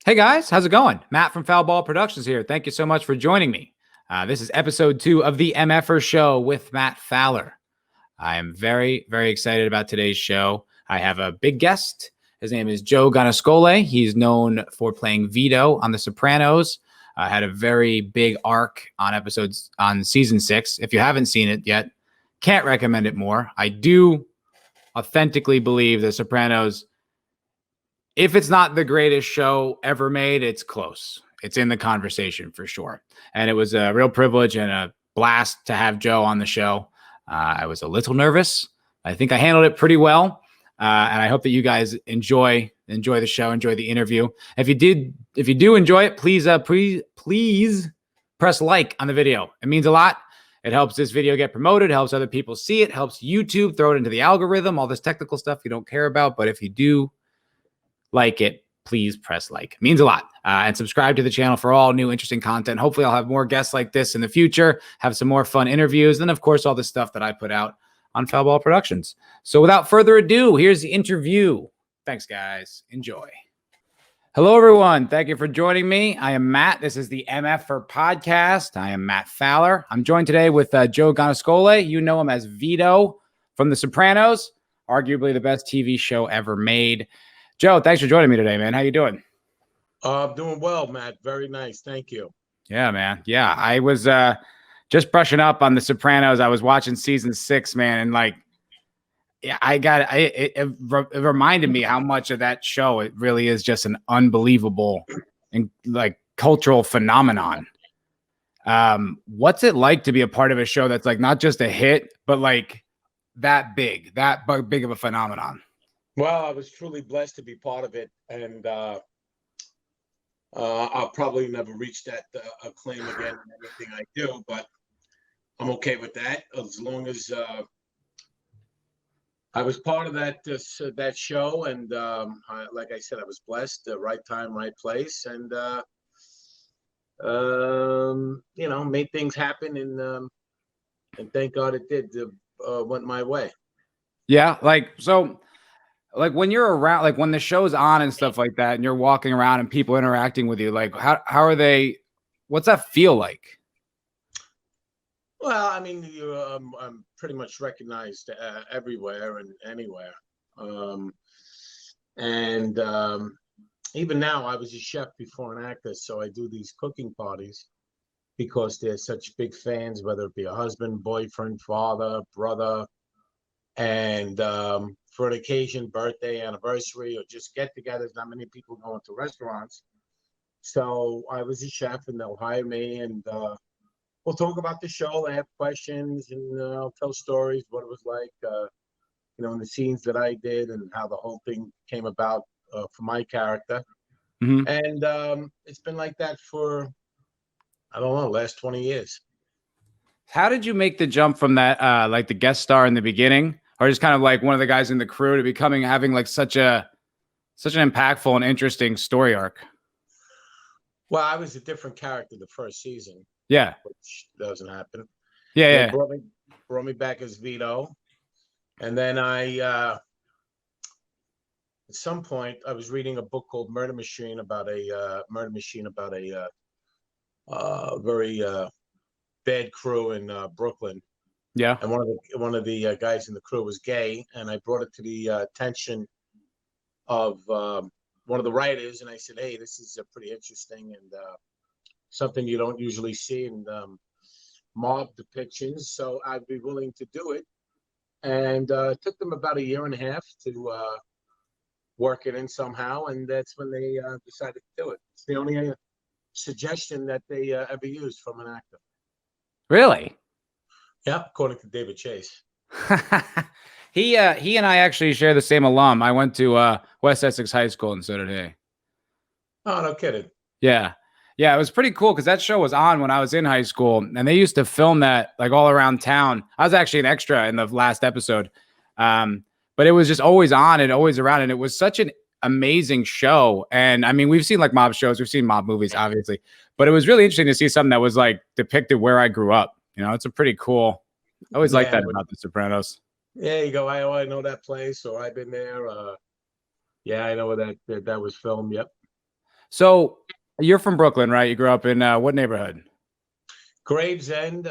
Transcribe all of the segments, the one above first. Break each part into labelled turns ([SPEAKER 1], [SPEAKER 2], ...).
[SPEAKER 1] Hey guys, how's it going? Matt from Foulball Productions here. Thank you so much for joining me. This is episode 2 of the MFR show with Matt Fowler. I am very, very excited about today's show. I have a big guest. His name is Joe Gannascoli. He's known for playing Vito on The Sopranos. Had a very big arc on season 6. If you haven't seen it yet, can't recommend it more. I do authentically believe The Sopranos, if it's not the greatest show ever made, it's close. It's in the conversation for sure. And it was a real privilege and a blast to have Joe on the show. I was a little nervous. I think I handled it pretty well. And I hope that you guys enjoy the show, enjoy the interview. If you do enjoy it, please press like on the video. It means a lot. It helps this video get promoted, helps other people see it, helps YouTube throw it into the algorithm, all this technical stuff you don't care about. But if you do like it, please press like. It means a lot. And subscribe to the channel for all new interesting content. Hopefully I'll have more guests like this in the future, have some more fun interviews, and of course all the stuff that I put out on Foulball Productions. So without further ado, here's the interview. Thanks guys. Enjoy. Hello everyone. Thank you for joining me. I am Matt. This is the MFR podcast. I am Matt Fowler. I'm joined today with Joe Gannascoli. You know him as Vito from The Sopranos, arguably the best TV show ever made. Joe, thanks for joining me today, man. How you doing?
[SPEAKER 2] I'm doing well, Matt. Very nice. Thank you.
[SPEAKER 1] Yeah, man. Yeah, I was just brushing up on The Sopranos. I was watching season 6, man, and like, yeah, it reminded me how much of that show it really is just an unbelievable and like cultural phenomenon. What's it like to be a part of a show that's like not just a hit, but like that big of a phenomenon?
[SPEAKER 2] Well, I was truly blessed to be part of it, and I'll probably never reach that acclaim again in anything I do, but I'm okay with that as long as I was part of that show, and like I said, I was blessed. Right time, right place, and made things happen, and thank God it did. Went my way.
[SPEAKER 1] Yeah, like when you're around, like when the show's on and stuff like that, and you're walking around and people interacting with you, like how are they? What's that feel like?
[SPEAKER 2] Well, I mean, I'm pretty much recognized everywhere and anywhere. Even now, I was a chef before an actor, so I do these cooking parties because they're such big fans, whether it be a husband, boyfriend, father, brother, and for an occasion, birthday, anniversary, or just get-togethers. Not many people go into restaurants. So I was a chef, and they'll hire me, and we'll talk about the show. I have questions, and I'll tell stories, what it was like, in the scenes that I did and how the whole thing came about for my character.
[SPEAKER 1] Mm-hmm.
[SPEAKER 2] And it's been like that for, I don't know, last 20 years.
[SPEAKER 1] How did you make the jump from that, like the guest star in the beginning, or just kind of like one of the guys in the crew, to having like such an impactful and interesting story arc?
[SPEAKER 2] Well, I was a different character the first season.
[SPEAKER 1] Yeah,
[SPEAKER 2] which doesn't happen.
[SPEAKER 1] Yeah.
[SPEAKER 2] They brought me back as Vito, and then at some point I was reading a book called Murder Machine about a very bad crew in Brooklyn.
[SPEAKER 1] Yeah,
[SPEAKER 2] and one of the guys in the crew was gay, and I brought it to the attention of one of the writers, and I said, "Hey, this is pretty interesting and something you don't usually see in mob depictions, so I'd be willing to do it." And it took them about 1.5 years to work it in somehow, and that's when they decided to do it. It's the only suggestion that they ever used from an actor.
[SPEAKER 1] Really?
[SPEAKER 2] Yeah, according to David Chase.
[SPEAKER 1] He and I actually share the same alum. I went to West Essex High School, and so did he.
[SPEAKER 2] Oh, no kidding.
[SPEAKER 1] Yeah, it was pretty cool because that show was on when I was in high school, and they used to film that like all around town. I was actually an extra in the last episode, but it was just always on and always around, and it was such an amazing show. And I mean, we've seen like mob shows, we've seen mob movies, obviously, but it was really interesting to see something that was like depicted where I grew up. It's a pretty cool. I always like that about The Sopranos.
[SPEAKER 2] Yeah, you go, I know that place, or I've been there. Yeah, I know where that was filmed. Yep.
[SPEAKER 1] So you're from Brooklyn, right? You grew up in what neighborhood?
[SPEAKER 2] Gravesend,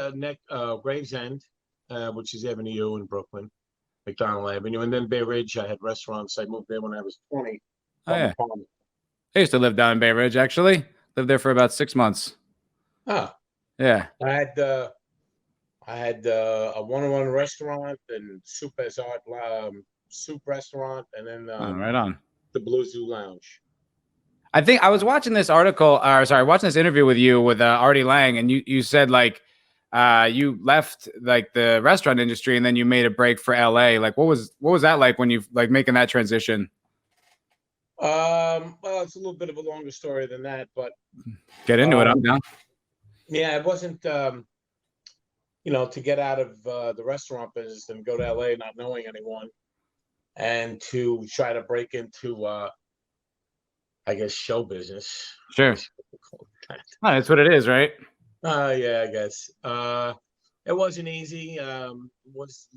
[SPEAKER 2] Gravesend, which is Avenue U in Brooklyn, McDonald Avenue, and then Bay Ridge. I had restaurants. I moved there when I was 20.
[SPEAKER 1] Oh
[SPEAKER 2] From
[SPEAKER 1] yeah,
[SPEAKER 2] apartment.
[SPEAKER 1] I used to live down in Bay Ridge. Actually, lived there for about 6 months.
[SPEAKER 2] Ah,
[SPEAKER 1] Yeah.
[SPEAKER 2] I had a one-on-one restaurant and soup as art soup restaurant, and then
[SPEAKER 1] Oh, right on.
[SPEAKER 2] the Blue Zoo Lounge.
[SPEAKER 1] I think I was watching this article, or sorry, watching this interview with you with Artie Lang, and you said like you left like the restaurant industry and then you made a break for LA. Like what was that like when you like making that transition?
[SPEAKER 2] Well, it's a little bit of a longer story than that, but
[SPEAKER 1] Get into it. I'm
[SPEAKER 2] um,
[SPEAKER 1] down.
[SPEAKER 2] yeah, it wasn't to get out of the restaurant business and go to LA not knowing anyone, and to try to break into I guess show business.
[SPEAKER 1] Sure. Oh, that's what it is, right?
[SPEAKER 2] Yeah, I guess. It wasn't easy. It was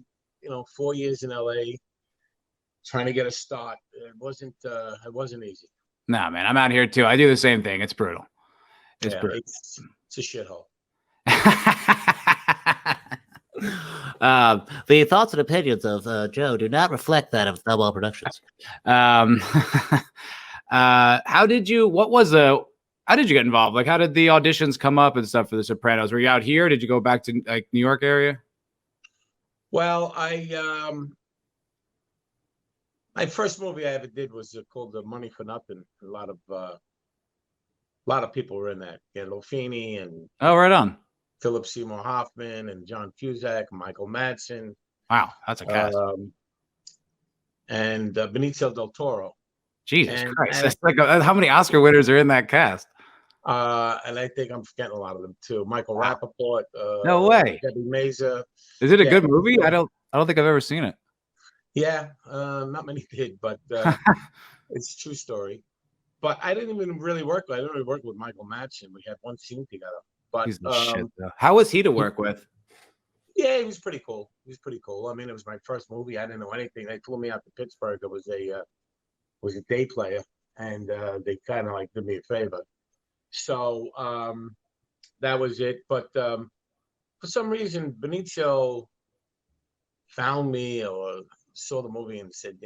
[SPEAKER 2] 4 years in LA trying to get a start. It wasn't easy.
[SPEAKER 1] Nah, man, I'm out here too. I do the same thing. It's brutal. It's
[SPEAKER 2] Yeah,
[SPEAKER 1] brutal.
[SPEAKER 2] it's a shithole.
[SPEAKER 3] The thoughts and opinions of Joe do not reflect that of Foulball Productions.
[SPEAKER 1] How did you get involved? Like, how did the auditions come up and stuff for The Sopranos? Were you out here? Did you go back to like New York area?
[SPEAKER 2] Well, my first movie I ever did was called Money for Nothing. A lot of people were in that. Gandolfini and
[SPEAKER 1] Oh, right on.
[SPEAKER 2] Philip Seymour Hoffman and John Cusack, Michael Madsen.
[SPEAKER 1] Wow, that's a cast.
[SPEAKER 2] And Benicio del Toro.
[SPEAKER 1] Jesus Christ. That's like how many Oscar winners are in that cast?
[SPEAKER 2] And I think I'm forgetting a lot of them too. Michael Rappaport.
[SPEAKER 1] No way.
[SPEAKER 2] Debbie Mazur.
[SPEAKER 1] Is it a good movie? I don't think I've ever seen it.
[SPEAKER 2] Yeah, not many did, but it's a true story. But I didn't even really work. I didn't really work with Michael Madsen. We had one scene together. But
[SPEAKER 1] He's the shit, though. How was he to work with?
[SPEAKER 2] Yeah, he was pretty cool. I mean, it was my first movie. I didn't know anything. They flew me out to Pittsburgh. It was a day player, and they kind of like did me a favor. So that was it. But for some reason, Benicio found me or saw the movie and said,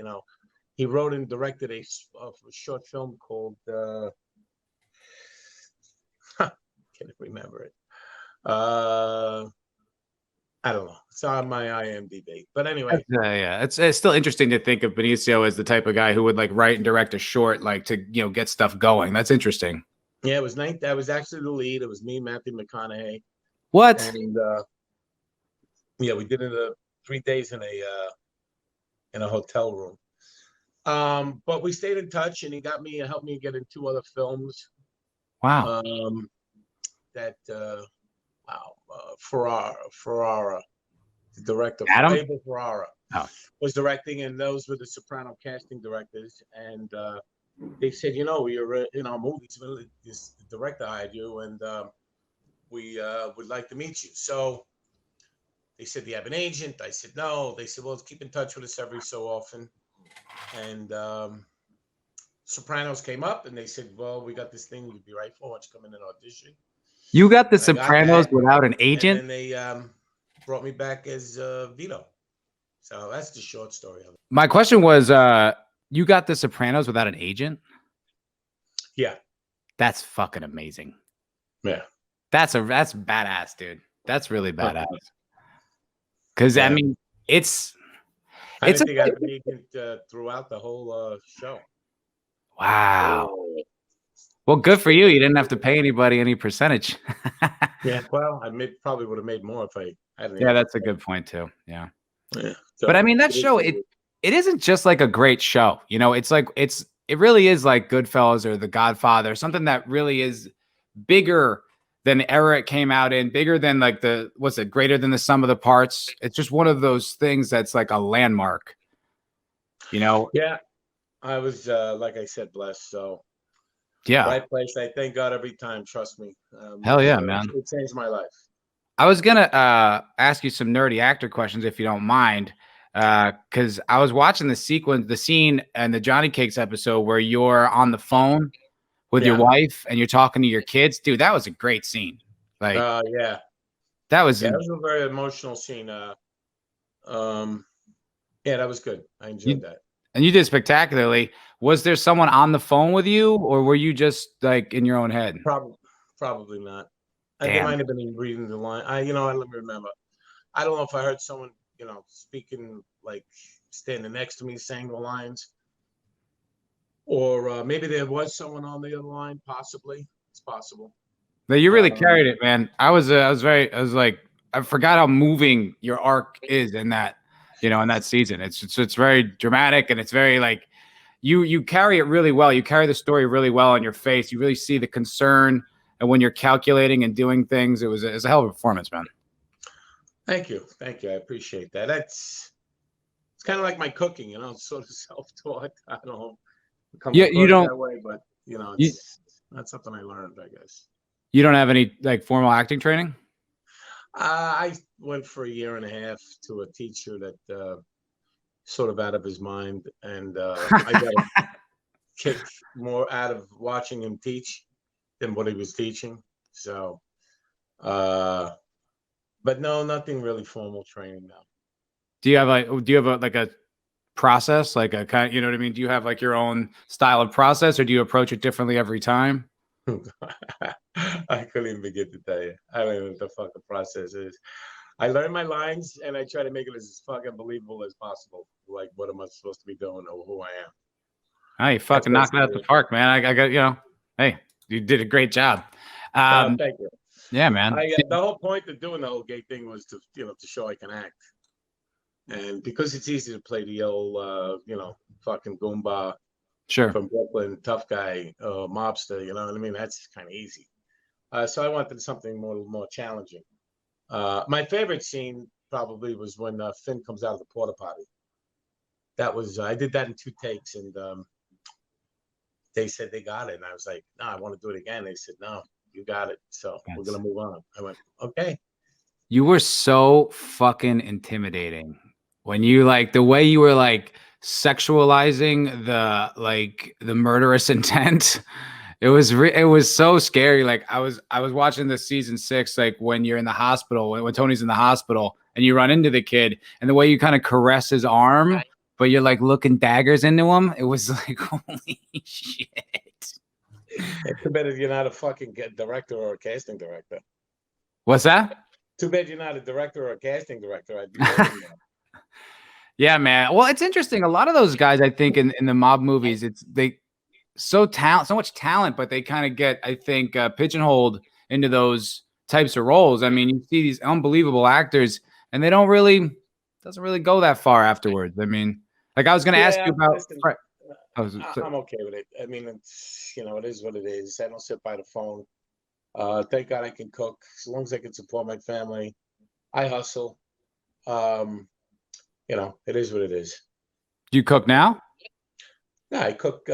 [SPEAKER 2] he wrote and directed a short film called can't remember it. I don't know. It's on my IMDb. But anyway.
[SPEAKER 1] Yeah. It's still interesting to think of Benicio as the type of guy who would like write and direct a short, like to, get stuff going. That's interesting.
[SPEAKER 2] Yeah, it was nice. That was actually the lead. It was me, Matthew McConaughey.
[SPEAKER 1] What?
[SPEAKER 2] And yeah, we did it 3 days in a hotel room. But we stayed in touch, and he helped me get in 2 other films.
[SPEAKER 1] Wow.
[SPEAKER 2] Ferrara, the director,
[SPEAKER 1] Adam
[SPEAKER 2] Ferrara, was directing, and those were the Soprano casting directors. And they said, you're in our movies. This director hired you, and we would like to meet you. So they said, do you have an agent? I said, no. They said, well, let's keep in touch with us every so often. And Sopranos came up, and they said, well, we got this thing you'd be right for. Why don't you come in and audition?
[SPEAKER 1] You got the Sopranos without an agent?
[SPEAKER 2] And then they brought me back as Vito. So that's the short story of it.
[SPEAKER 1] My question was, you got the Sopranos without an agent?
[SPEAKER 2] Yeah.
[SPEAKER 1] That's fucking amazing.
[SPEAKER 2] Yeah.
[SPEAKER 1] That's badass, dude. That's really badass. Because I mean,
[SPEAKER 2] I think I had an agent throughout the whole show.
[SPEAKER 1] Wow. Well, good for you. You didn't have to pay anybody any percentage.
[SPEAKER 2] Yeah, well, probably would have made more if I hadn't.
[SPEAKER 1] Yeah, that's a good point too. Yeah.
[SPEAKER 2] So,
[SPEAKER 1] but I mean, that show, it isn't just like a great show. It's like it really is like Goodfellas or The Godfather, something that really is bigger than the era it came out in, bigger than like greater than the sum of the parts. It's just one of those things that's like a landmark.
[SPEAKER 2] Yeah, I was like I said, blessed. So.
[SPEAKER 1] Yeah.
[SPEAKER 2] Right place. I thank God every time. Trust me.
[SPEAKER 1] Hell yeah, man.
[SPEAKER 2] It changed my life.
[SPEAKER 1] I was going to ask you some nerdy actor questions, if you don't mind, because I was watching the scene in the Johnny Cakes episode where you're on the phone with your wife and you're talking to your kids. Dude, that was a great scene. Like,
[SPEAKER 2] yeah.
[SPEAKER 1] that was,
[SPEAKER 2] That was a very emotional scene. Yeah, that was good. I enjoyed that.
[SPEAKER 1] And you did spectacularly. Was there someone on the phone with you, or were you just like in your own head?
[SPEAKER 2] Probably not.
[SPEAKER 1] Damn.
[SPEAKER 2] They might have been reading the line. I don't remember. I don't know if I heard someone, speaking, like standing next to me saying the lines, or maybe there was someone on the other line. Possibly, it's possible.
[SPEAKER 1] But you really carried it, man. I was like, I forgot how moving your arc is in that, in that season. It's very dramatic, and it's very like you carry it really well. You carry the story really well on your face. You really see the concern, and when you're calculating and doing things, it was a hell of a performance, man.
[SPEAKER 2] Thank you. I appreciate that. It's kind of like my cooking, sort of self-taught. I don't come
[SPEAKER 1] you don't
[SPEAKER 2] that way, but it's not something I learned, I guess.
[SPEAKER 1] You don't have any like formal acting training?
[SPEAKER 2] I went for a year and a half to a teacher that sort of out of his mind, and I got a kick more out of watching him teach than what he was teaching. So, but no, nothing really formal training now.
[SPEAKER 1] Do you have a process, like a kind of, you know what I mean? Do you have like your own style of process, or do you approach it differently every time?
[SPEAKER 2] I couldn't even begin to tell you. I don't even know what the fuck the process is. I learn my lines and I try to make it as fucking believable as possible. Like, what am I supposed to be doing or who I am?
[SPEAKER 1] Hey, fucking knocked it out the park, man. I got, hey, you did a great job.
[SPEAKER 2] Thank you.
[SPEAKER 1] Yeah, man.
[SPEAKER 2] The whole point of doing the whole gay thing was to, to show I can act. And because it's easy to play the old, fucking Goomba.
[SPEAKER 1] Sure.
[SPEAKER 2] From Brooklyn, tough guy, mobster, you know what I mean? That's kind of easy. So I wanted something more challenging. My favorite scene probably was when Finn comes out of the porta potty. That was, I did that in 2 takes, and they said they got it. And I was like, no, I want to do it again. They said, no, you got it. So we're going to move on. I went, okay.
[SPEAKER 1] You were so fucking intimidating when you the way you were sexualizing the murderous intent. It was so scary. Like I was watching the season 6, when you're in the hospital, when Tony's in the hospital and you run into the kid, and the way you kind of caress his arm, but you're looking daggers into him. It was like, holy shit.
[SPEAKER 2] It's too bad you're not a fucking director or a casting director.
[SPEAKER 1] What's that?
[SPEAKER 2] Too bad you're not a director or a casting director. I'd be
[SPEAKER 1] Yeah, man. Well, it's interesting. A lot of those guys, I think, in the mob movies, so much talent, but they kind of get, I think, pigeonholed into those types of roles. I mean, you see these unbelievable actors, and they doesn't really go that far afterwards. I mean, I was going to ask you about.
[SPEAKER 2] I'm okay with it. I mean, it's, it is what it is. I don't sit by the phone. Thank God I can cook. As long as I can support my family, I hustle. It is what it is.
[SPEAKER 1] Do you cook now?
[SPEAKER 2] Yeah, I cook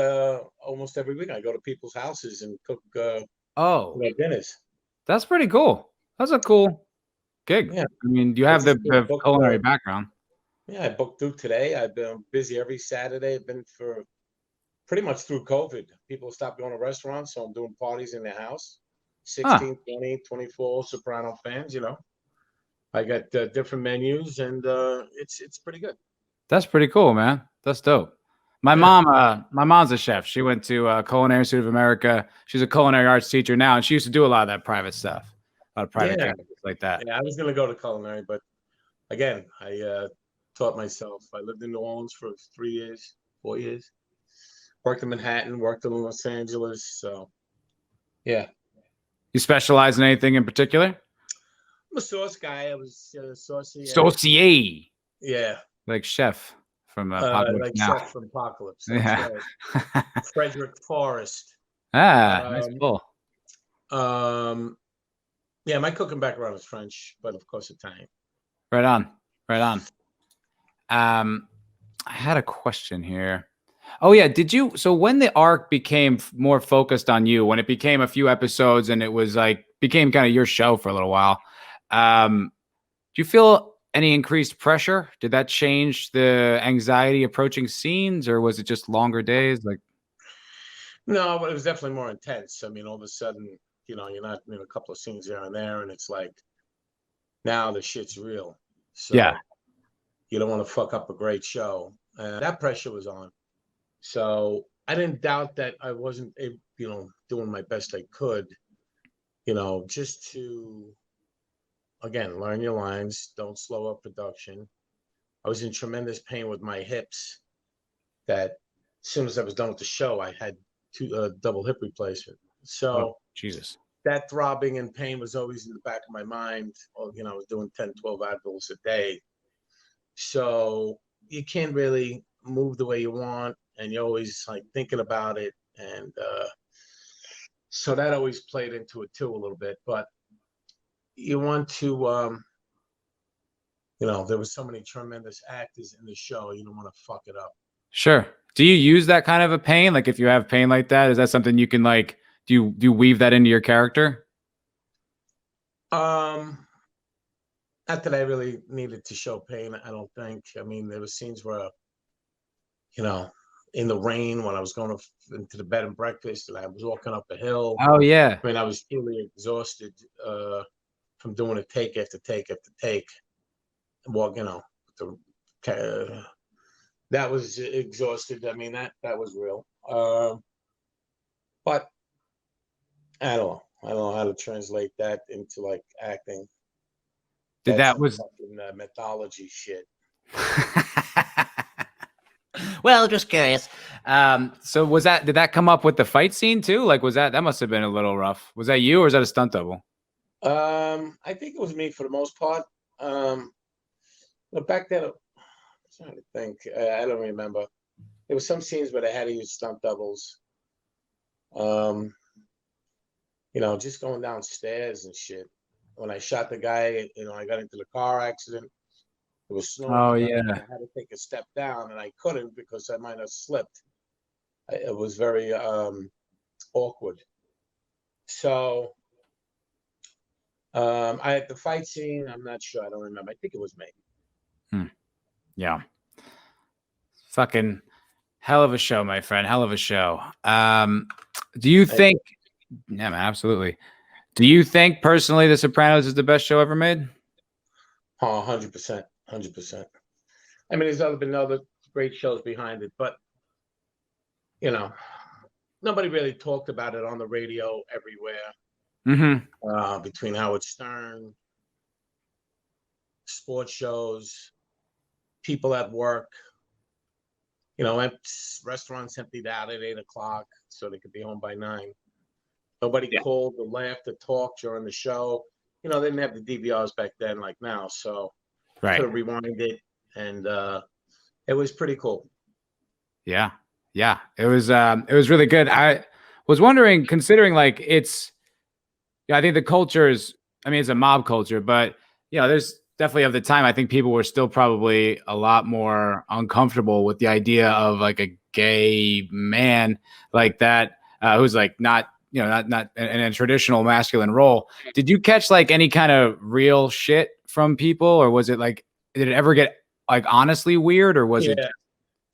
[SPEAKER 2] almost every week. I go to people's houses and cook dinners.
[SPEAKER 1] That's pretty cool. That's a cool gig. Yeah. I mean, you have the culinary background.
[SPEAKER 2] Yeah, I booked through today. I've been busy every Saturday. I've been for pretty much through COVID. People stopped going to restaurants, so I'm doing parties in their house. 16, 20, 24 Soprano fans, I got different menus, and it's pretty good.
[SPEAKER 1] That's pretty cool, man. That's dope. My mom's a chef. She went to Culinary Institute of America. She's a culinary arts teacher now, and she used to do a lot of that private stuff, a lot of private classes like that.
[SPEAKER 2] Yeah, I was going to go to culinary, but again, I taught myself. I lived in New Orleans for 4 years. Worked in Manhattan, worked in Los Angeles. So, yeah.
[SPEAKER 1] You specialize in anything in particular?
[SPEAKER 2] I'm a sauce guy. I was saucier.
[SPEAKER 1] Saucier.
[SPEAKER 2] Yeah.
[SPEAKER 1] Like chef from Apocalypse
[SPEAKER 2] like
[SPEAKER 1] Now.
[SPEAKER 2] Chef from Apocalypse. That's right. Frederick Forrest.
[SPEAKER 1] Nice. Cool.
[SPEAKER 2] Yeah, my cooking background is French, but of course Italian.
[SPEAKER 1] Right on. I had a question here. Oh yeah, so when the arc became more focused on you, when it became a few episodes and it was became kind of your show for a little while, do you feel any increased pressure? Did that change the anxiety approaching scenes, or was it just longer days?
[SPEAKER 2] No, but it was definitely more intense. I mean, all of a sudden, you're not in a couple of scenes here and there, and it's like now the shit's real.
[SPEAKER 1] Yeah.
[SPEAKER 2] So you don't want to fuck up a great show. That pressure was on. So I didn't doubt that I wasn't, doing my best I could, just to, again, learn your lines, don't slow up production. I was in tremendous pain with my hips that as soon as I was done with the show, I had two double hip replacement. So
[SPEAKER 1] Oh, Jesus.
[SPEAKER 2] that throbbing and pain was always in the back of my mind. Well, I was doing 10, 12 Advils a day. So you can't really move the way you want, and you're always like thinking about it. And so that always played into it too a little bit. But you want to, there was so many tremendous actors in the show. You don't want to fuck it up.
[SPEAKER 1] Sure. Do you use that kind of a pain? Like if you have pain like that, is that something you can like, do you weave that into your character?
[SPEAKER 2] Not that I really needed to show pain, I don't think. I mean, there were scenes where, in the rain when I was going into the bed and breakfast and I was walking up a hill.
[SPEAKER 1] Oh yeah.
[SPEAKER 2] I mean, I was really exhausted from doing it take after take after take. Well, that was exhausted. I mean, that was real. But I don't know. I don't know how to translate that into like acting.
[SPEAKER 1] Did
[SPEAKER 2] That's
[SPEAKER 1] that
[SPEAKER 2] some
[SPEAKER 1] was
[SPEAKER 2] fucking mythology shit.
[SPEAKER 3] Well, just curious.
[SPEAKER 1] so did that come up with the fight scene too? Like that must have been a little rough. Was that you or is that a stunt double?
[SPEAKER 2] I think it was me for the most part. But back then, I'm trying to think. I don't remember. There was some scenes where they had to use stunt doubles. Just going downstairs and shit. When I shot the guy, I got into the car accident. It was snowing.
[SPEAKER 1] Oh
[SPEAKER 2] I
[SPEAKER 1] yeah.
[SPEAKER 2] had to take a step down, and I couldn't because I might have slipped. It was very awkward. So I had the fight scene. I'm not sure. I don't remember. I think it was me.
[SPEAKER 1] Yeah. Fucking hell of a show, my friend. Hell of a show. Do you think? Yeah, man, absolutely. Do you think personally The Sopranos is the best show ever made?
[SPEAKER 2] Oh, 100%. 100%. I mean, there's been other great shows behind it, but nobody really talked about it on the radio everywhere. Between Howard Stern, sports shows, people at work, restaurants emptied out at 8:00 so they could be home by 9. Nobody called or laughed or talked during the show. They didn't have the DVRs back then like now, so
[SPEAKER 1] Right.
[SPEAKER 2] could have rewinded it, and it was pretty cool.
[SPEAKER 1] Yeah. Yeah. It was really good. I was wondering, considering like I think the culture is, I mean, it's a mob culture, but there's definitely of the time, I think people were still probably a lot more uncomfortable with the idea of like a gay man like that, who's like not in a traditional masculine role. Did you catch like any kind of real shit from people, or was it like, did it ever get like honestly weird, or was it?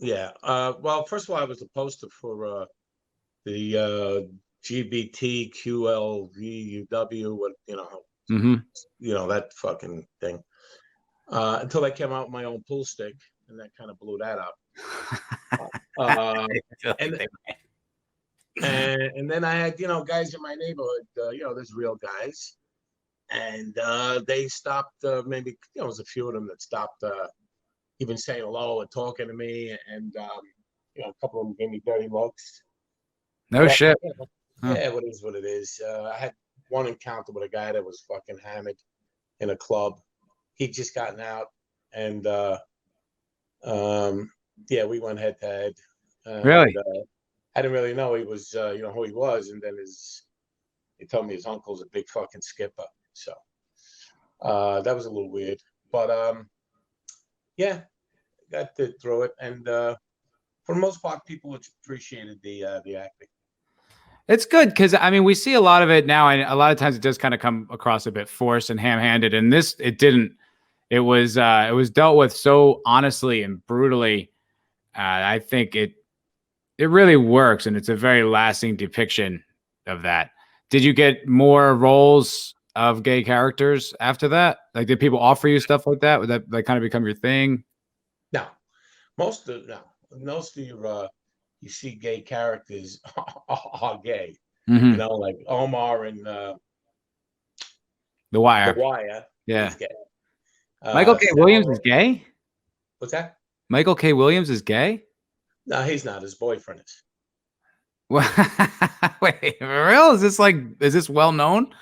[SPEAKER 2] Yeah. Well, first of all, I was the poster for the GBTQLVUW, that fucking thing. Until I came out with my own pool stick, and that kind of blew that up. And then I had, guys in my neighborhood, there's real guys, and they stopped. Maybe it was a few of them that stopped even saying hello or talking to me, and a couple of them gave me dirty looks.
[SPEAKER 1] No shit.
[SPEAKER 2] Yeah, what is what it is. I had one encounter with a guy that was fucking hammered in a club. He'd just gotten out, and we went head to head.
[SPEAKER 1] Really?
[SPEAKER 2] I didn't really know he was, who he was, and then he told me his uncle's a big fucking skipper. So that was a little weird, but got through it, and for the most part, people appreciated the acting.
[SPEAKER 1] It's good because I mean we see a lot of it now, and a lot of times it does kind of come across a bit forced and ham-handed. And this, it didn't. It was dealt with so honestly and brutally. I think it really works, and it's a very lasting depiction of that. Did you get more roles of gay characters after that? Like, did people offer you stuff like that? Would that like kind of become your thing?
[SPEAKER 2] No, most of your you see gay characters are gay. You
[SPEAKER 1] Mm-hmm.
[SPEAKER 2] know, like Omar in
[SPEAKER 1] The
[SPEAKER 2] The
[SPEAKER 1] Wire.
[SPEAKER 2] Wire.
[SPEAKER 1] Yeah.
[SPEAKER 2] He's gay.
[SPEAKER 1] Michael K. Williams is
[SPEAKER 2] Sal,
[SPEAKER 1] gay?
[SPEAKER 2] what's that?
[SPEAKER 1] Michael K. Williams is gay?
[SPEAKER 2] No, he's not. His boyfriend is.
[SPEAKER 1] Wait, for real? Is this well known?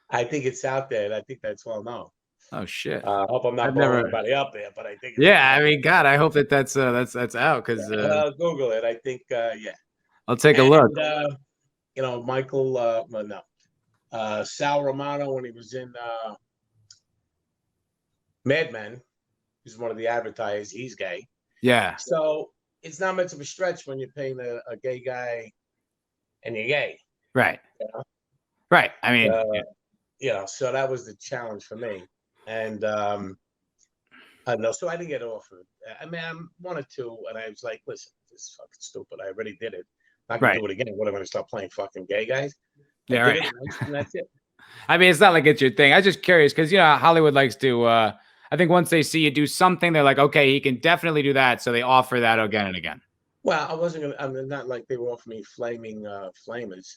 [SPEAKER 2] I think it's out there, and I think that's well known.
[SPEAKER 1] Oh shit.
[SPEAKER 2] Hope I'm not
[SPEAKER 1] I've
[SPEAKER 2] blowing
[SPEAKER 1] never.
[SPEAKER 2] anybody up there, but I think it's
[SPEAKER 1] Yeah, I
[SPEAKER 2] out
[SPEAKER 1] mean, God, I hope that's out because
[SPEAKER 2] there. Google it. I think, yeah.
[SPEAKER 1] I'll take a look.
[SPEAKER 2] And you know, Michael, well, no, Sal Romano when he was in Mad Men, he's one of the advertisers. He's gay,
[SPEAKER 1] Yeah,
[SPEAKER 2] so it's not much of a stretch when you're paying a gay guy and you're gay.
[SPEAKER 1] right,
[SPEAKER 2] You know?
[SPEAKER 1] right. I mean,
[SPEAKER 2] You know, so that was the challenge for me, and no, so I didn't get offered. I mean, I'm one or two, and I was like, listen, this is fucking stupid. I already did it. Not gonna
[SPEAKER 1] right.
[SPEAKER 2] do it again. What am I gonna start playing fucking gay guys?
[SPEAKER 1] Yeah,
[SPEAKER 2] I did
[SPEAKER 1] right.
[SPEAKER 2] it once, and that's it.
[SPEAKER 1] I mean, it's not like it's your thing. I was just curious because Hollywood likes to. I think once they see you do something, they're like, okay, he can definitely do that, so they offer that again and again.
[SPEAKER 2] Well, I wasn't gonna. I mean, not like they were offering me flaming flamers.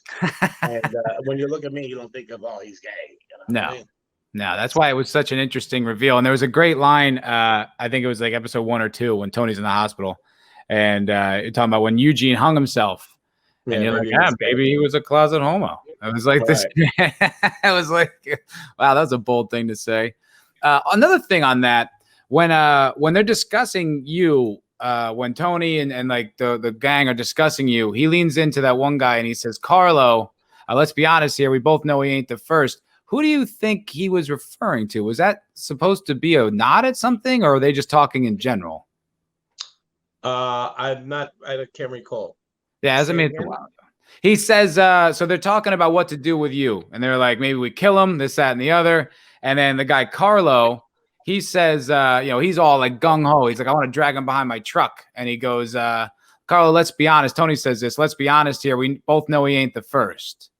[SPEAKER 2] And when you look at me, you don't think of, oh, he's gay. You know
[SPEAKER 1] No.
[SPEAKER 2] what I mean?
[SPEAKER 1] No, that's why it was such an interesting reveal. And there was a great line. I think it was like episode 1 or 2 when Tony's in the hospital, and you're talking about when Eugene hung himself, and
[SPEAKER 2] Yeah,
[SPEAKER 1] you're like,
[SPEAKER 2] maybe
[SPEAKER 1] yeah,
[SPEAKER 2] he's gay.
[SPEAKER 1] maybe he was a closet homo. I was like, this. I was like, wow, that was a bold thing to say. Another thing on that, when they're discussing you, when Tony and like the gang are discussing you, he leans into that one guy and he says, Carlo, let's be honest here, we both know he ain't the first. Who do you think he was referring to? Was that supposed to be a nod at something, or are they just talking in general?
[SPEAKER 2] I can't recall.
[SPEAKER 1] Yeah, as I mean, it's a while ago. He says, so they're talking about what to do with you. And they're like, maybe we kill him, this, that, and the other. And then the guy, Carlo, he says, he's all like gung-ho. He's like, I want to drag him behind my truck. And he goes, Carlo, let's be honest. Tony says this. Let's be honest here. We both know he ain't the first.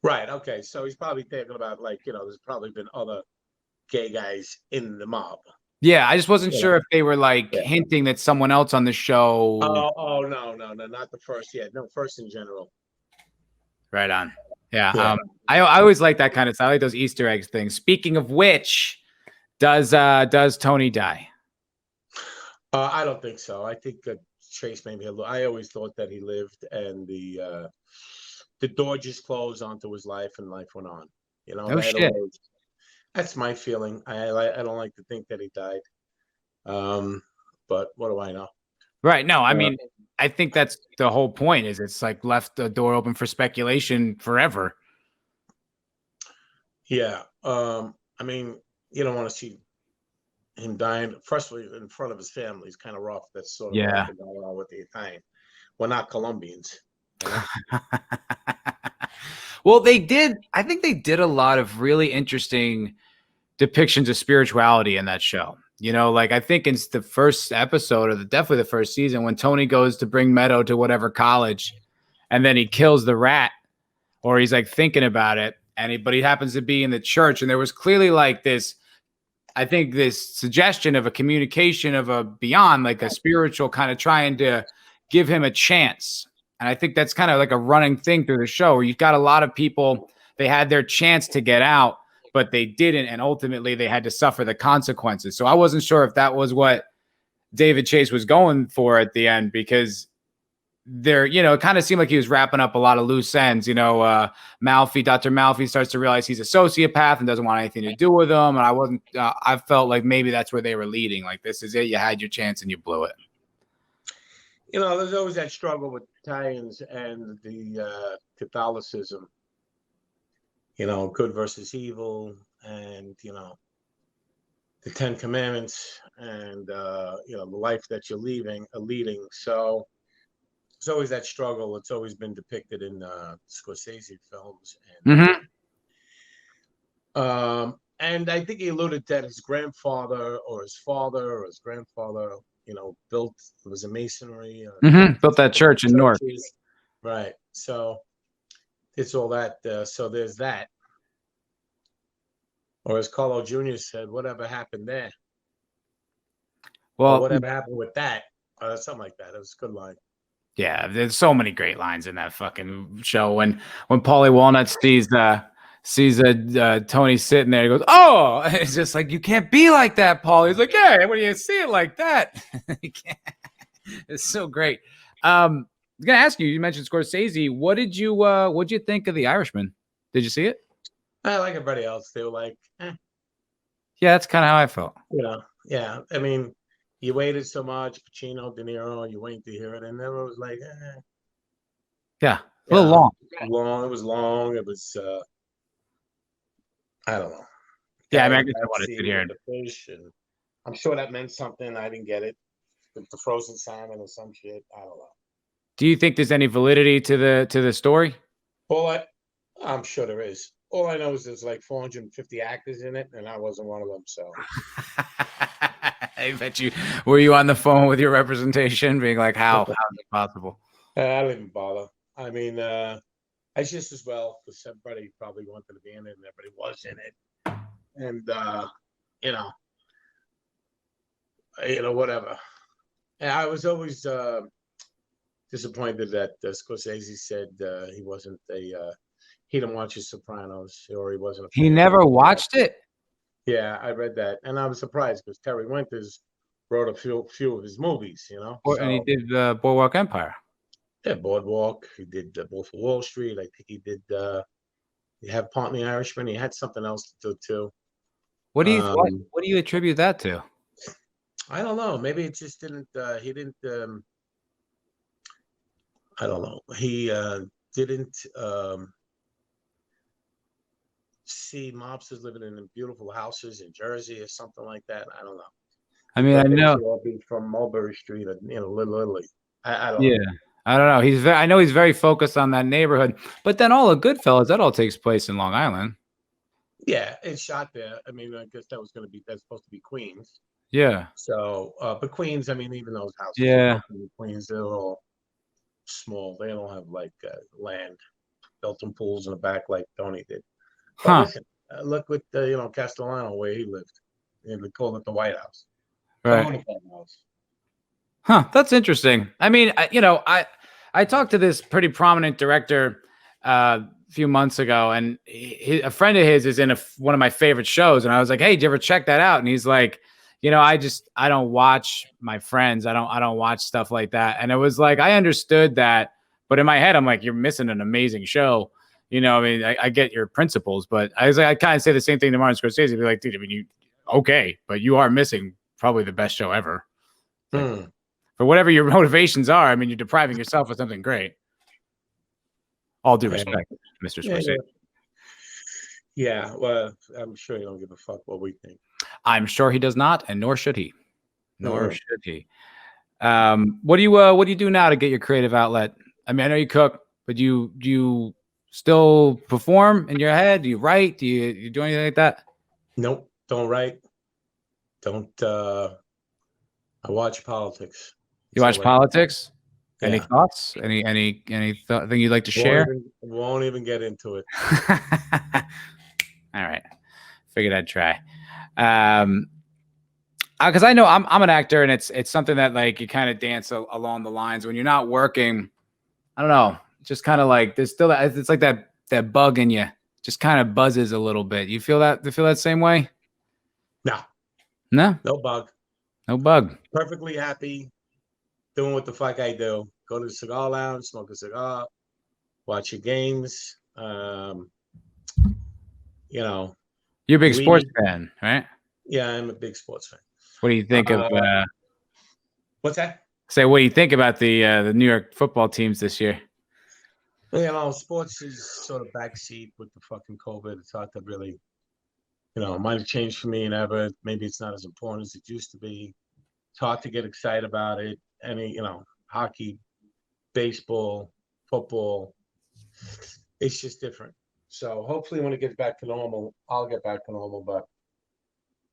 [SPEAKER 2] Right. Okay. So he's probably thinking about there's probably been other gay guys in the mob.
[SPEAKER 1] Yeah, I just wasn't sure if they were like hinting that someone else on the show.
[SPEAKER 2] Oh, no, not the first. Yeah, no, first in general.
[SPEAKER 1] Right on. Yeah. I always like that kind of stuff. I like those Easter eggs things. Speaking of which, does Tony die?
[SPEAKER 2] I don't think so. I think Chase maybe a little. I always thought that he lived, and the door just closed onto his life, and life went on. You know, that's my feeling. I don't like to think that he died. But what do I know?
[SPEAKER 1] Right. No, I mean, I think that's the whole point. Is it's like left the door open for speculation forever.
[SPEAKER 2] Yeah. I mean, you don't want to see him dying, firstly, in front of his family. Is kind of rough. That's sort of rough going on with the Italian. We're not Colombians. You know?
[SPEAKER 1] Well, I think they did a lot of really interesting depictions of spirituality in that show. You know, like I think it's the first episode, or definitely the first season, when Tony goes to bring Meadow to whatever college, and then he kills the rat, or he's like thinking about it, but he happens to be in the church, and there was clearly like this, I think, this suggestion of a communication of a beyond, like a spiritual kind of trying to give him a chance. And I think that's kind of like a running thing through the show, where you've got a lot of people, they had their chance to get out, but they didn't. And ultimately they had to suffer the consequences. So I wasn't sure if that was what David Chase was going for at the end, because it kind of seemed like he was wrapping up a lot of loose ends. Dr. Malfi starts to realize he's a sociopath and doesn't want anything to do with him. And I felt like maybe that's where they were leading. Like, this is it. You had your chance and you blew it.
[SPEAKER 2] You know, there's always that struggle with Italians and the Catholicism, good versus evil, and, the 10 Commandments, and, the life that you're leading. So there's always that struggle. It's always been depicted in Scorsese films. And I think he alluded that his grandfather or his father or his grandfather, built. It was a masonry.
[SPEAKER 1] Built that church in North.
[SPEAKER 2] Churches. Right. So it's all that. So there's that. Or as Carlo Jr. said, whatever happened there? Or
[SPEAKER 1] Well,
[SPEAKER 2] whatever happened with that? Something like that. It was a good line.
[SPEAKER 1] yeah, there's so many great lines in that fucking show. When Paulie Walnut sees Tony sitting there, he goes, "Oh!" It's just like, you can't be like that, Paul. He's like, "Yeah, when you see it like that, it's so great." I'm gonna ask you. You mentioned Scorsese. What'd you think of The Irishman? Did you see it?
[SPEAKER 2] Like everybody else, they were like,
[SPEAKER 1] Yeah, that's kind of how I felt.
[SPEAKER 2] Yeah. I mean, you waited so much, Pacino, De Niro, you waiting to hear it, and then it was like,
[SPEAKER 1] Yeah, a little long.
[SPEAKER 2] Long. It was long. It was, I don't know.
[SPEAKER 1] Yeah, I mean, I guess I want to sit here.
[SPEAKER 2] The fish, and I'm sure that meant something. I didn't get it. The frozen salmon or some shit. I don't know.
[SPEAKER 1] Do you think there's any validity to the story?
[SPEAKER 2] I'm sure there is. All I know is there's like 450 actors in it, and I wasn't one of them. So
[SPEAKER 1] I bet you. Were you on the phone with your representation, being like, "How is it possible?"
[SPEAKER 2] I didn't even bother. I mean, it's just as well because everybody probably wanted to be in it, and everybody was in it, and whatever. And I was always disappointed that Scorsese said he wasn't he didn't watch his Sopranos, or he wasn't a fan.
[SPEAKER 1] He never watched it?
[SPEAKER 2] Yeah, I read that, and I was surprised because Terry Winters wrote a few of his movies,
[SPEAKER 1] And he did Boardwalk Empire.
[SPEAKER 2] Yeah, Boardwalk. He did Wolf of Wall Street. I think he did. He had Part in the Irishman. He had something else to do too.
[SPEAKER 1] What do you attribute that to?
[SPEAKER 2] I don't know. Maybe it just didn't. He didn't. I don't know. He didn't see mobsters living in beautiful houses in Jersey or something like that. I don't know.
[SPEAKER 1] I mean, I know
[SPEAKER 2] all be from Mulberry Street, Little Italy. I don't know.
[SPEAKER 1] Yeah, I don't know. I know he's very focused on that neighborhood, but then all of Goodfellas, that all takes place in Long Island.
[SPEAKER 2] Yeah, it's shot there. I mean, I guess that's supposed to be Queens.
[SPEAKER 1] Yeah.
[SPEAKER 2] So, but Queens, I mean, even those houses,
[SPEAKER 1] Yeah,
[SPEAKER 2] Queens, they're all small. They don't have like land, built-in pools in the back like Tony did. But listen, look with Castellano where he lived, and they call it the White House.
[SPEAKER 1] right. Huh, that's interesting. I mean, I talked to this pretty prominent director a few months ago, and a friend of his is in one of my favorite shows, and I was like, "Hey, did you ever check that out?" And he's like, I don't watch my friends. I don't watch stuff like that. And it was like, I understood that, but in my head, I'm like, you're missing an amazing show. I mean, I get your principles, but I kind of say the same thing to Martin Scorsese. Be like, dude, I mean, but you are missing probably the best show ever. Like, for whatever your motivations are, I mean, you're depriving yourself of something great. All due respect, Mr. Scorsese.
[SPEAKER 2] Yeah, well, I'm sure you don't give a fuck what we think.
[SPEAKER 1] I'm sure he does not, and nor should he. Should he. What do you do now to get your creative outlet? I mean, I know you cook, but do you still perform in your head? Do you write? Do you do anything like that?
[SPEAKER 2] Nope, don't write. Don't. I watch politics.
[SPEAKER 1] You watch politics?
[SPEAKER 2] Yeah.
[SPEAKER 1] Any thoughts? Anything you'd like to share?
[SPEAKER 2] Won't even get into it.
[SPEAKER 1] All right, figured I'd try. Because I know I'm an actor, and it's something that like you kind of dance along the lines when you're not working. I don't know, just kind of like there's still it's like that bug in you, just kind of buzzes a little bit. You feel that? You feel that same way? No bug.
[SPEAKER 2] Perfectly happy doing what the fuck I do. Go to the cigar lounge, smoke a cigar, watch your games.
[SPEAKER 1] You're a big sports fan, right?
[SPEAKER 2] Yeah, I'm a big sports fan.
[SPEAKER 1] What do you think of?
[SPEAKER 2] What's that?
[SPEAKER 1] Say, what do you think about the New York football teams this year?
[SPEAKER 2] Sports is sort of backseat with the fucking COVID. It's hard to really, it might have changed for me and ever. Maybe it's not as important as it used to be. It's hard to get excited about it. Hockey, baseball, football. It's just different. So hopefully when it gets back to normal, I'll get back to normal. But,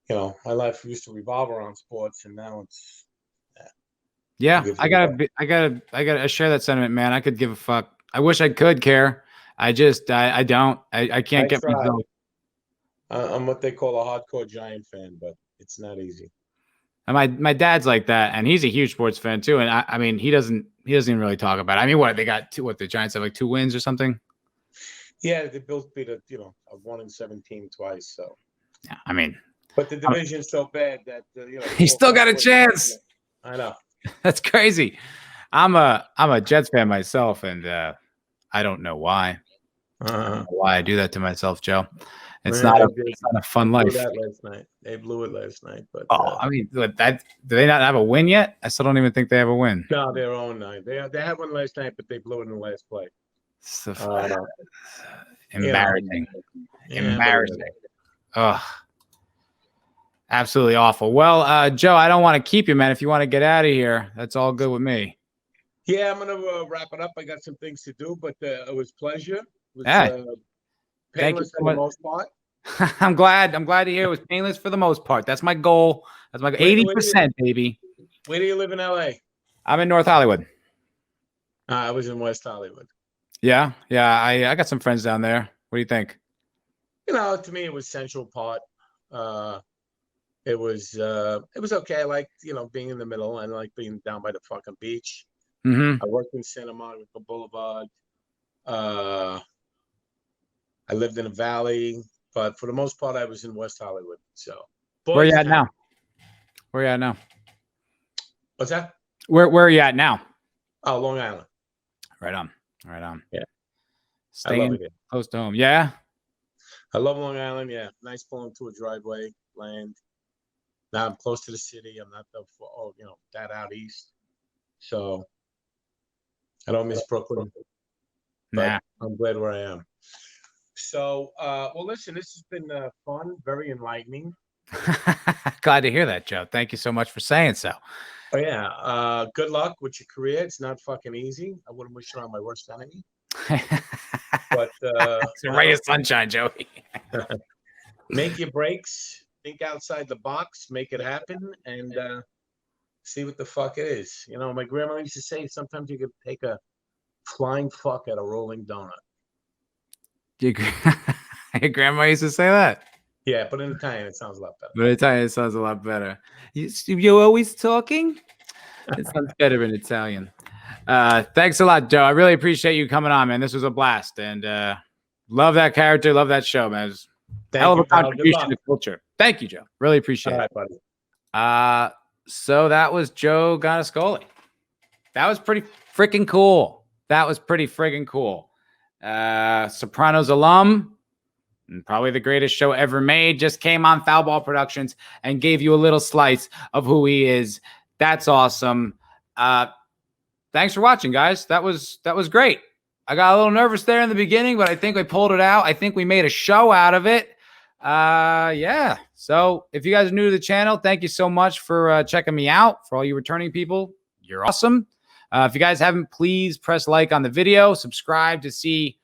[SPEAKER 2] my life used to revolve around sports, and now it's
[SPEAKER 1] Yeah,
[SPEAKER 2] Gives
[SPEAKER 1] I
[SPEAKER 2] you that.
[SPEAKER 1] gotta share that sentiment, man. I could give a fuck. I wish I could care. I don't. I can't
[SPEAKER 2] I
[SPEAKER 1] get
[SPEAKER 2] try.
[SPEAKER 1] myself.
[SPEAKER 2] I'm what they call a hardcore Giant fan, but it's not easy.
[SPEAKER 1] And my dad's like that, and he's a huge sports fan too. And I mean, he doesn't even really talk about it. I mean, what they got two? What the Giants have like 2 wins or something?
[SPEAKER 2] Yeah, the Bills beat a 1-17 twice. So,
[SPEAKER 1] Yeah, I mean,
[SPEAKER 2] but the division's so bad that
[SPEAKER 1] he still got a chance.
[SPEAKER 2] I know.
[SPEAKER 1] That's crazy. I'm a Jets fan myself, and I don't know why. Why I do that to myself, Joe. It's not a fun life.
[SPEAKER 2] They blew it last night, but
[SPEAKER 1] I mean, do they not have a win yet? I still don't even think they have a win.
[SPEAKER 2] no, their own night. They had one last night, but they blew it in the last play.
[SPEAKER 1] So embarrassing.
[SPEAKER 2] Yeah,
[SPEAKER 1] Embarrassing. Ugh. Absolutely awful. Well, Joe, I don't want to keep you, man. If you want to get out of here, that's all good with me.
[SPEAKER 2] Yeah, I'm gonna wrap it up. I got some things to do, but it was pleasure. It was,
[SPEAKER 1] thank you
[SPEAKER 2] painless for the most part.
[SPEAKER 1] I'm glad to hear it was painless for the most part. That's my goal. That's my 80%, baby.
[SPEAKER 2] Where do you live in LA?
[SPEAKER 1] I'm in North Hollywood.
[SPEAKER 2] I was in West Hollywood.
[SPEAKER 1] Yeah. I got some friends down there. What do you think?
[SPEAKER 2] To me, it was Central Park. It was okay. I liked, being in the middle. I like being down by the fucking beach.
[SPEAKER 1] Mm-hmm.
[SPEAKER 2] I worked in Santa Monica Boulevard. I lived in a valley, but for the most part, I was in West Hollywood. So,
[SPEAKER 1] where are you at now? Where are you at now?
[SPEAKER 2] What's that?
[SPEAKER 1] Where are you at now?
[SPEAKER 2] Oh, Long Island.
[SPEAKER 1] Right on.
[SPEAKER 2] Yeah.
[SPEAKER 1] Staying close to home. Yeah.
[SPEAKER 2] I love Long Island. Yeah. Nice pulling to a driveway, land. Now I'm close to the city. I'm not that out east. So I don't miss Brooklyn. But I'm glad where I am. So, well, listen, this has been fun, very enlightening.
[SPEAKER 1] Glad to hear that, Joe. Thank you so much for saying so.
[SPEAKER 2] Oh, yeah. Good luck with your career. It's not fucking easy. I wouldn't wish it on my worst enemy. But
[SPEAKER 1] it's a ray of sunshine, Joey.
[SPEAKER 2] Make your breaks. Think outside the box. Make it happen. And see what the fuck it is. My grandma used to say sometimes you could take a flying fuck at a rolling donut.
[SPEAKER 1] Your grandma used to say that?
[SPEAKER 2] Yeah, but in Italian, it sounds a lot better.
[SPEAKER 1] But in Italian, it sounds a lot better. You're always talking? It sounds better in Italian. Thanks a lot, Joe. I really appreciate you coming on, man. This was a blast. And love that character. Love that show, man. It was a hell of a contribution to culture. Thank you, Joe. Really appreciate it.
[SPEAKER 2] All right, buddy.
[SPEAKER 1] So that was Joe Gannascoli. That was pretty freaking cool. Sopranos alum, and probably the greatest show ever made, just came on Foulball Productions and gave you a little slice of who he is. That's awesome. Thanks for watching, guys. That was great. I got a little nervous there in the beginning, but I think we pulled it out. I think we made a show out of it. Yeah. So if you guys are new to the channel, thank you so much for checking me out. For all you returning people, you're awesome. If you guys haven't, please press like on the video, subscribe to see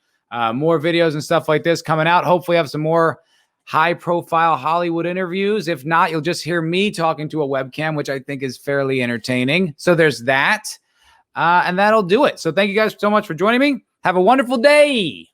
[SPEAKER 1] more videos and stuff like this coming out. Hopefully have some more high profile Hollywood interviews. If not, you'll just hear me talking to a webcam, which I think is fairly entertaining. So there's that. And that'll do it. So thank you guys so much for joining me. Have a wonderful day.